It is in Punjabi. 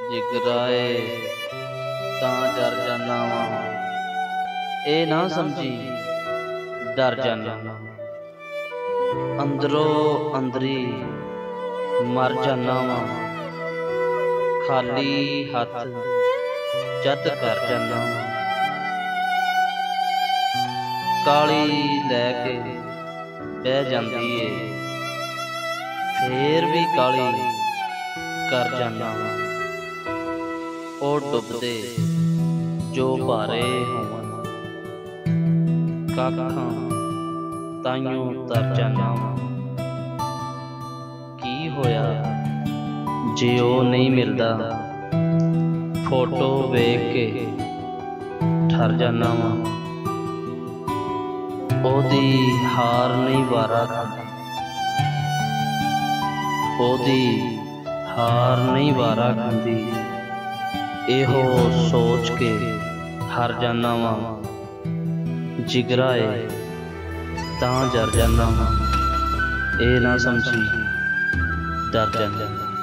ਜਿਗਰਾਏ ਤਾਂ ਜਰ ਜਾਨਾ ਵਾਂ, ਇਹ ਨਾ ਸਮਝੀ ਡਰ ਜਾਨਾ ਵਾਂ। ਅੰਦਰੋਂ ਅੰਦਰੀ ਮਰ ਜਾਨਾ ਵਾਂ, ਖਾਲੀ ਹੱਥ ਜਦ ਕਰ ਜਾਨਾ ਵਾਂ। ਕਾਲੀ ਲੈ ਕੇ ਬਹਿ ਜਾਂਦੀ ਏ, ਫੇਰ ਵੀ ਕਾਲੀ ਕਰ ਜਾਨਾ ਵਾਂ। ਉਹ ਡੁੱਬਦੇ ਜੋ ਭਾਰੇ ਹੋਵਣ, ਕਾਖਾਂ ਤਾਈਓਂ ਤਰ ਜਾਨਾ ਵਾਂ। ਕੀ ਹੋਇਆ ਜੇ ਉਹ ਨਹੀਂ ਮਿਲਦਾ, ਫੋਟੋ ਵੇਖ ਕੇ ਠਰ ਜਾਨਾ ਵਾਂ। ਉਹਦੀ ਹਾਰ ਨਹੀਂ ਵਾਰਾ ਖਾਂਦੀ, ਉਹਦੀ ਹਾਰ ਨਹੀਂ ਵਾਰਾ ਖਾਂਦੀ, ਇਹੋ ਸੋਚ ਕੇ ਹਾਰ ਜਾਨਾ ਵਾਂ। ਜਿਗਰਾ ਏ ਤਾਂ ਜਰ ਜਾਨਾ ਵਾਂ, ਇਹ ਨਾ ਸਮਝੀ ਡਰ ਜਾਨਾ ਵਾਂ।